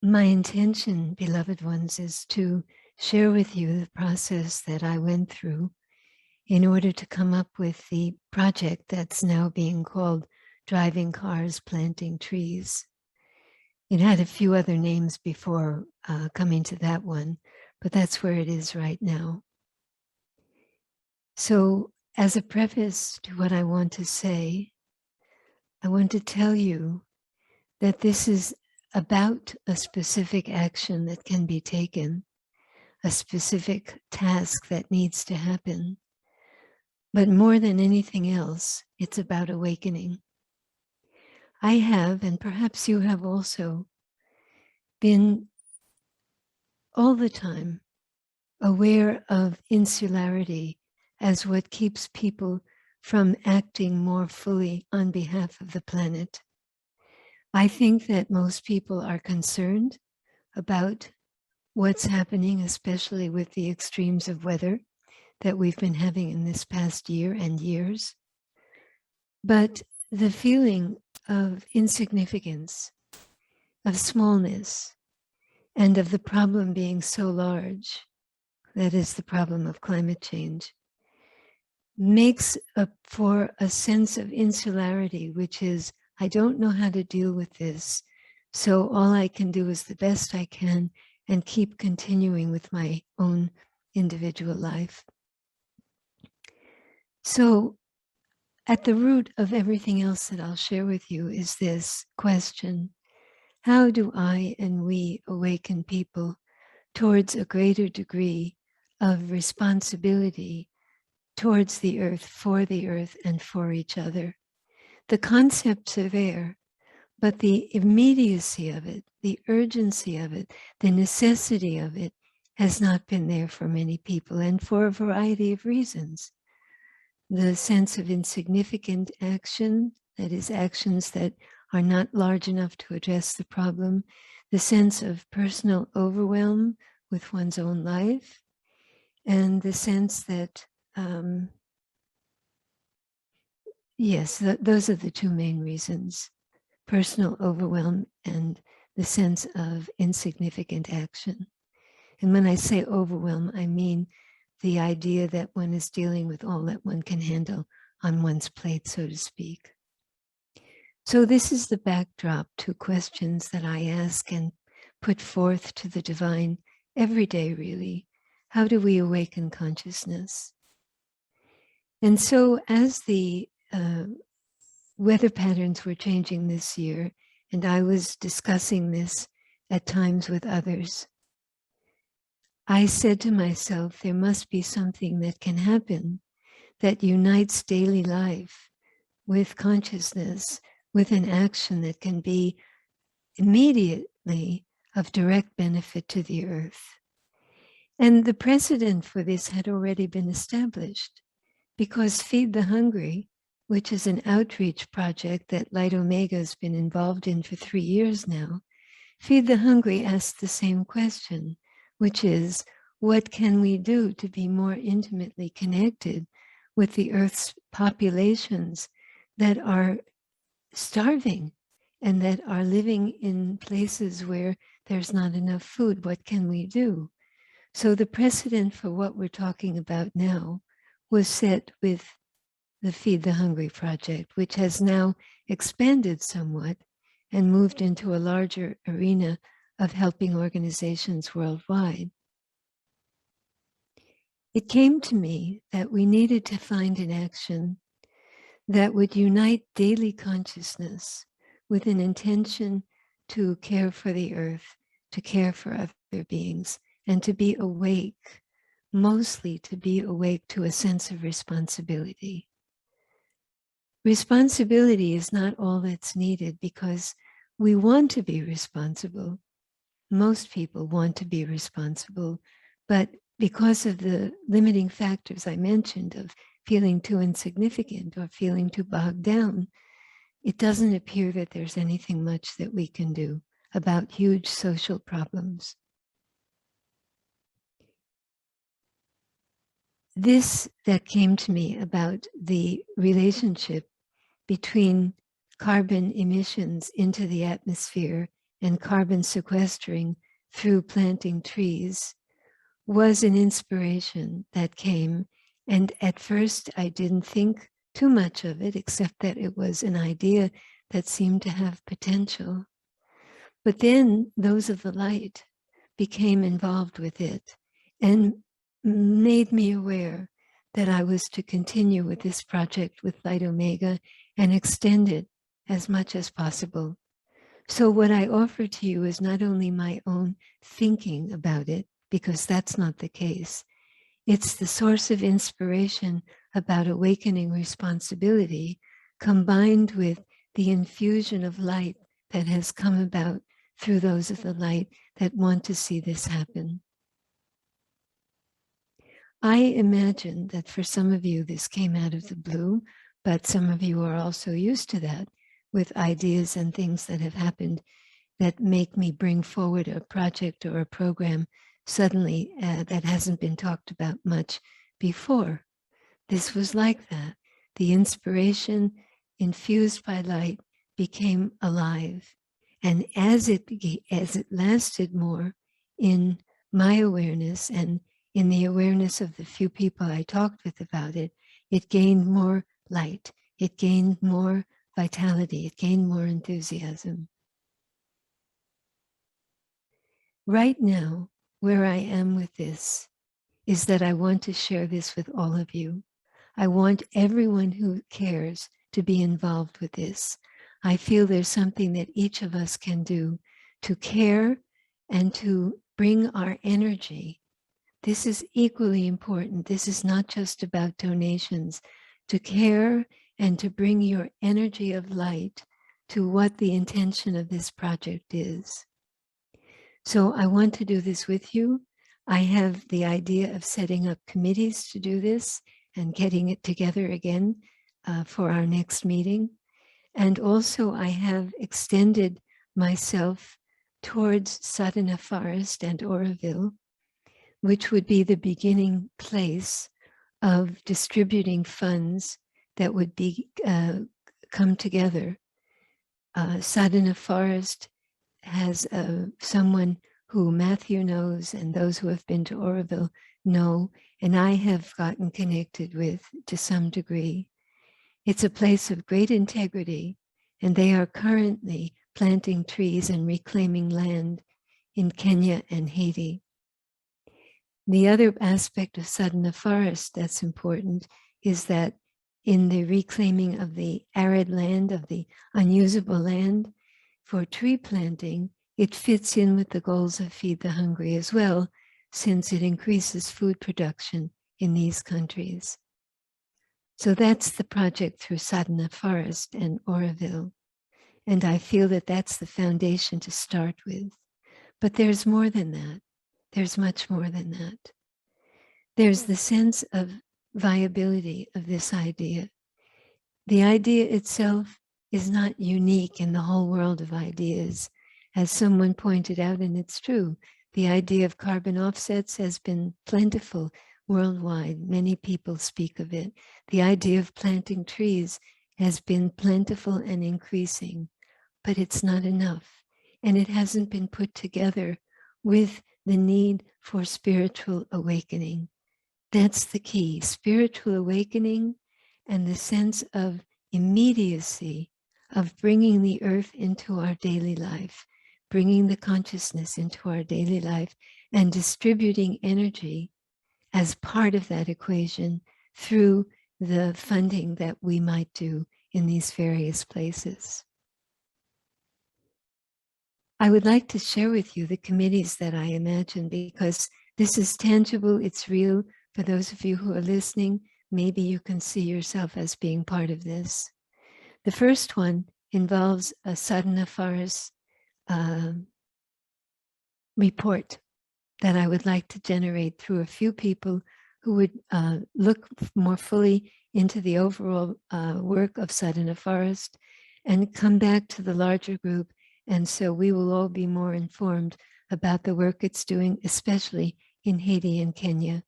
My intention, beloved ones, is to share with you the process that I went through in order to come up with the project that's now being called Driving Cars, Planting Trees. It had a few other names before coming to that one, but that's where it is right now. So, as a preface to what I want to say, I want to tell you that this is about a specific action that can be taken, a specific task that needs to happen. But more than anything else, it's about awakening. I have, and perhaps you have also, been all the time aware of insularity as what keeps people from acting more fully on behalf of the planet. I think that most people are concerned about what's happening, especially with the extremes of weather that we've been having in this past year and years. But the feeling of insignificance, of smallness, and of the problem being so large, that is the problem of climate change, makes up for a sense of insularity, which is, I don't know how to deal with this, so all I can do is the best I can and keep continuing with my own individual life. So at the root of everything else that I'll share with you is this question: how do I and we awaken people towards a greater degree of responsibility towards the earth, and for each other? The concepts are there, but the immediacy of it, the urgency of it, the necessity of it has not been there for many people, and for a variety of reasons. The sense of insignificant action, that is, actions that are not large enough to address the problem, the sense of personal overwhelm with one's own life, and the sense that, yes, those are the two main reasons: personal overwhelm and the sense of insignificant action. And when I say overwhelm, I mean the idea that one is dealing with all that one can handle on one's plate, so to speak. So this is the backdrop to questions that I ask and put forth to the divine every day, really. How do we awaken consciousness? And so as the weather patterns were changing this year, and I was discussing this at times with others, I said to myself, there must be something that can happen that unites daily life with consciousness, with an action that can be immediately of direct benefit to the earth. And the precedent for this had already been established, because Feed the Hungry, which is an outreach project that Light Omega has been involved in for 3 years now, Feed the Hungry asked the same question, which is, what can we do to be more intimately connected with the Earth's populations that are starving and that are living in places where there's not enough food? What can we do? So the precedent for what we're talking about now was set with the Feed the Hungry project, which has now expanded somewhat and moved into a larger arena of helping organizations worldwide. It came to me that we needed to find an action that would unite daily consciousness with an intention to care for the earth, to care for other beings, and to be awake, mostly to be awake to a sense of responsibility. Responsibility is not all that's needed, because we want to be responsible. Most people want to be responsible, but because of the limiting factors I mentioned of feeling too insignificant or feeling too bogged down, it doesn't appear that there's anything much that we can do about huge social problems. This that came to me about the relationship between carbon emissions into the atmosphere and carbon sequestering through planting trees was an inspiration that came. And at first, I didn't think too much of it, except that it was an idea that seemed to have potential. But then those of the light became involved with it and made me aware that I was to continue with this project with Light Omega and extend it as much as possible. So what I offer to you is not only my own thinking about it, because that's not the case. It's the source of inspiration about awakening responsibility combined with the infusion of light that has come about through those of the light that want to see this happen. I imagine that for some of you, this came out of the blue, but some of you are also used to that with ideas and things that have happened that make me bring forward a project or a program suddenly that hasn't been talked about much before. This was like that. The inspiration infused by light became alive. And as it lasted more in my awareness and in the awareness of the few people I talked with about it, it gained more light. It gained more vitality. It gained more enthusiasm. Right now, where I am with this is that I want to share this with all of you. I want everyone who cares to be involved with this. I feel there's something that each of us can do to care and to bring our energy. This is equally important. This is not just about donations. To care and to bring your energy of light to what the intention of this project is. So I want to do this with you. I have the idea of setting up committees to do this and getting it together again for our next meeting. And also I have extended myself towards Sadhana Forest and Oroville, which would be the beginning place of distributing funds that would be come together. Sadhana Forest has someone who Matthew knows and those who have been to Oroville know, and I have gotten connected with to some degree. It's a place of great integrity, and they are currently planting trees and reclaiming land in Kenya and Haiti. The other aspect of Sadhana Forest that's important is that in the reclaiming of the arid land, of the unusable land, for tree planting, it fits in with the goals of Feed the Hungry as well, since it increases food production in these countries. So that's the project through Sadhana Forest and Oroville. And I feel that that's the foundation to start with. But there's more than that. There's much more than that. There's the sense of viability of this idea. The idea itself is not unique in the whole world of ideas. As someone pointed out, and it's true, the idea of carbon offsets has been plentiful worldwide. Many people speak of it. The idea of planting trees has been plentiful and increasing, but it's not enough. And it hasn't been put together with the need for spiritual awakening. That's the key, spiritual awakening and the sense of immediacy of bringing the earth into our daily life, bringing the consciousness into our daily life and distributing energy as part of that equation through the funding that we might do in these various places. I would like to share with you the committees that I imagine, because this is tangible, it's real. For those of you who are listening, maybe you can see yourself as being part of this. The first one involves a Sadhana Forest report that I would like to generate through a few people who would look more fully into the overall work of Sadhana Forest and come back to the larger group. And so we will all be more informed about the work it's doing, especially in Haiti and Kenya.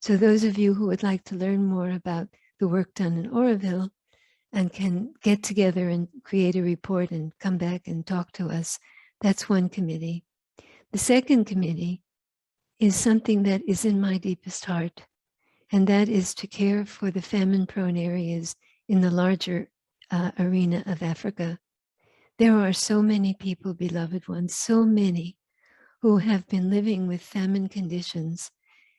So those of you who would like to learn more about the work done in Oroville and can get together and create a report and come back and talk to us, That's one committee. The second committee is something that is in my deepest heart, and that is to care for the famine-prone areas in the larger arena of Africa. There are so many people, beloved ones, so many who have been living with famine conditions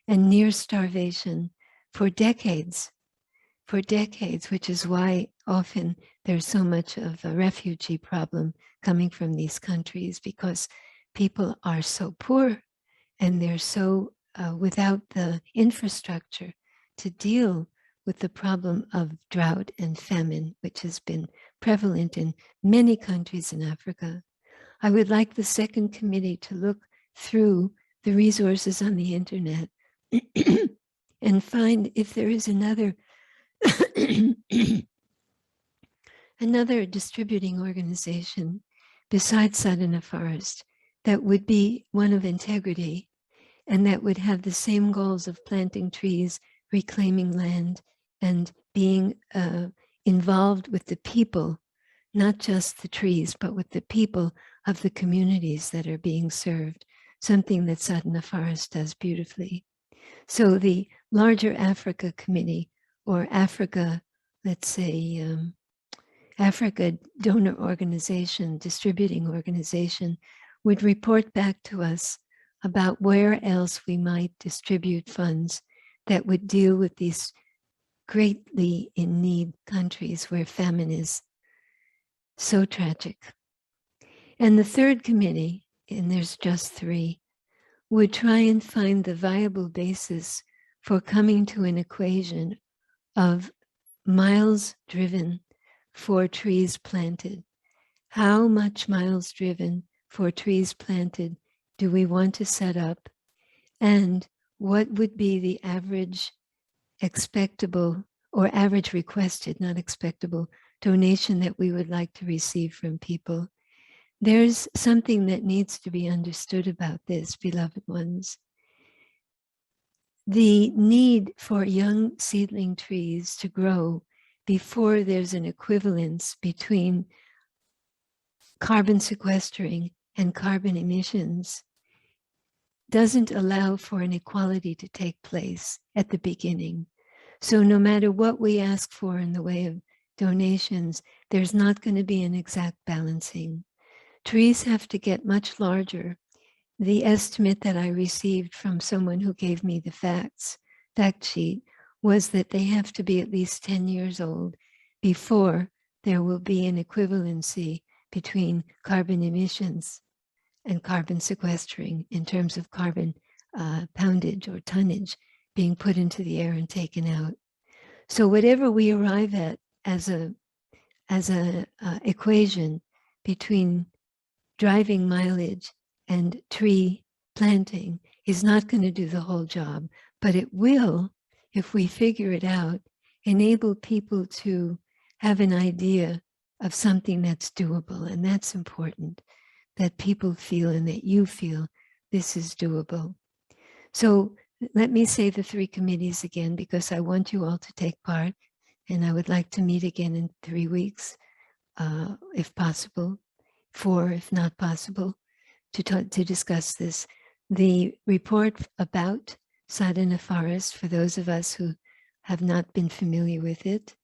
and near starvation for decades, which is why often there's so much of a refugee problem coming from these countries, because people are so poor and they're so without the infrastructure to deal with the problem of drought and famine, which has been prevalent in many countries in Africa. I would like the second committee to look through the resources on the internet and find if there is another another distributing organization besides Sadhana Forest that would be one of integrity and that would have the same goals of planting trees, reclaiming land, and being involved with the people, not just the trees, but with the people of the communities that are being served, something that Sadhana Forest does beautifully. So the larger Africa Committee, or Africa, let's say, Africa Donor Organization, Distributing Organization, would report back to us about where else we might distribute funds that would deal with these greatly in need countries where famine is so tragic. And the third committee, and there's just three, would try and find the viable basis for coming to an equation of miles driven for trees planted. How much miles driven for trees planted do we want to set up? And what would be the average expectable, or average requested, not expectable, donation that we would like to receive from people? There's something that needs to be understood about this, beloved ones. The need for young seedling trees to grow before there's an equivalence between carbon sequestering and carbon emissions doesn't allow for an equality to take place at the beginning. So no matter what we ask for in the way of donations, there's not going to be an exact balancing. Trees have to get much larger. The estimate that I received from someone who gave me the fact sheet, was that they have to be at least 10 years old before there will be an equivalency between carbon emissions and carbon sequestering in terms of carbon poundage or tonnage being put into the air and taken out. So whatever we arrive at as a equation between driving mileage and tree planting is not going to do the whole job, but it will, if we figure it out, enable people to have an idea of something that's doable. And that's important, that people feel and that you feel this is doable. So let me say the three committees again, because I want you all to take part, and I would like to meet again in 3 weeks, if possible, 4 if not possible, to discuss this. The report about Sadhana Forest, for those of us who have not been familiar with it,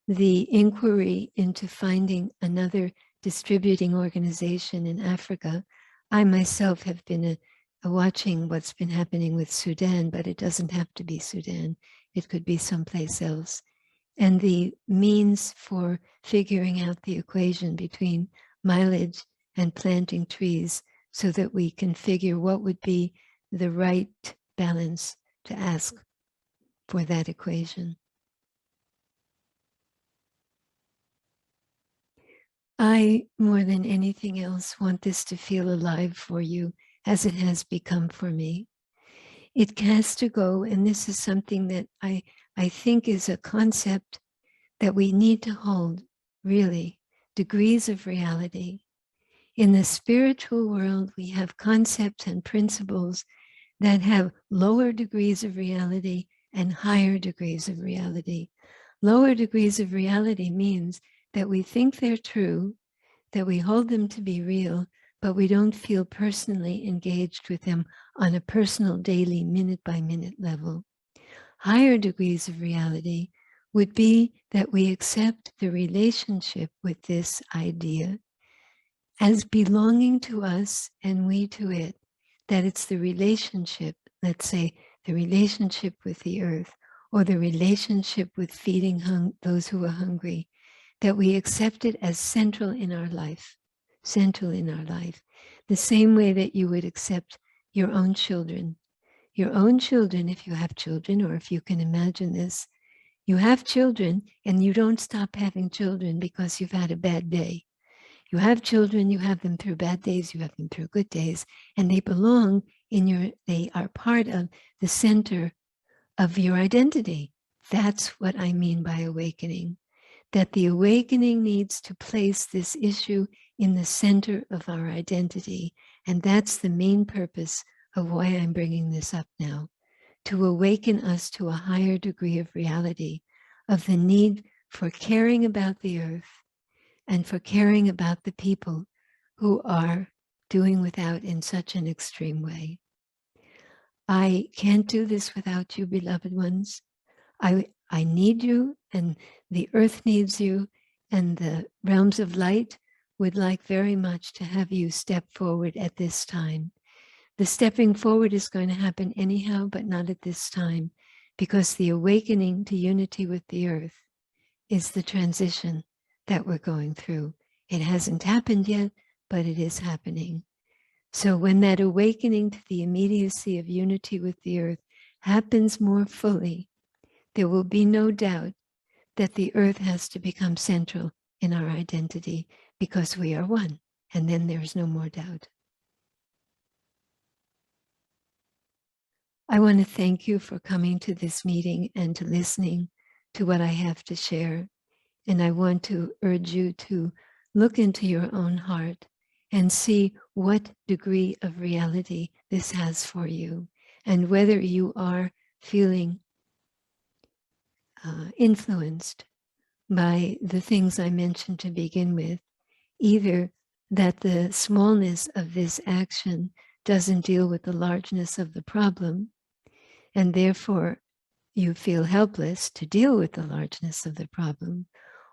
the inquiry into finding another distributing organization in Africa. I myself have been watching what's been happening with Sudan, but it doesn't have to be Sudan. It could be someplace else. And the means for figuring out the equation between mileage and planting trees so that we can figure what would be the right balance to ask for that equation. I, more than anything else, want this to feel alive for you as it has become for me. It has to go, and this is something that I think is a concept that we need to hold, really, degrees of reality. In the spiritual world, we have concepts and principles that have lower degrees of reality and higher degrees of reality. Lower degrees of reality means that we think they're true, that we hold them to be real, but we don't feel personally engaged with them on a personal, daily, minute-by-minute level. Higher degrees of reality would be that we accept the relationship with this idea as belonging to us and we to it, that it's the relationship, let's say the relationship with the earth, or the relationship with feeding those who are hungry, that we accept it as central in our life, central in our life, the same way that you would accept your own children. Your own children, if you have children, or if you can imagine this, you have children and you don't stop having children because you've had a bad day. You have children, you have them through bad days, you have them through good days, and they belong they are part of the center of your identity. That's what I mean by awakening, that the awakening needs to place this issue in the center of our identity. And that's the main purpose of why I'm bringing this up now, to awaken us to a higher degree of reality, of the need for caring about the earth and for caring about the people who are doing without in such an extreme way. I can't do this without you, beloved ones. I need you, and the earth needs you, and the realms of light would like very much to have you step forward at this time. The stepping forward is going to happen anyhow, but not at this time, because the awakening to unity with the earth is the transition that we're going through. It hasn't happened yet, but it is happening. So when that awakening to the immediacy of unity with the earth happens more fully, there will be no doubt that the earth has to become central in our identity because we are one, and then there's no more doubt. I want to thank you for coming to this meeting and to listening to what I have to share. And I want to urge you to look into your own heart and see what degree of reality this has for you, and whether you are feeling influenced by the things I mentioned to begin with, either that the smallness of this action doesn't deal with the largeness of the problem, and therefore you feel helpless to deal with the largeness of the problem,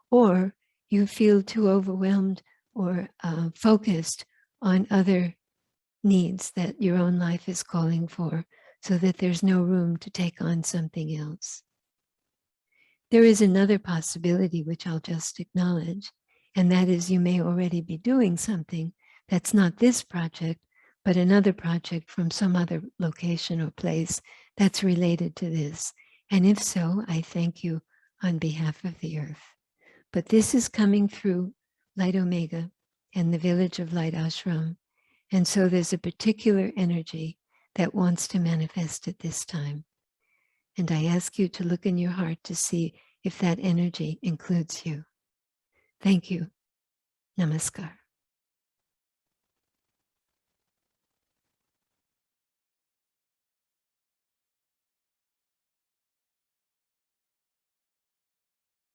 or you feel too overwhelmed or focused on other needs that your own life is calling for, so that there's no room to take on something else. There is another possibility, which I'll just acknowledge, and that is you may already be doing something that's not this project, but another project from some other location or place that's related to this. And if so, I thank you on behalf of the earth. But this is coming through Light Omega and the Village of Light Ashram. And so there's a particular energy that wants to manifest at this time. And I ask you to look in your heart to see if that energy includes you. Thank you. Namaskar.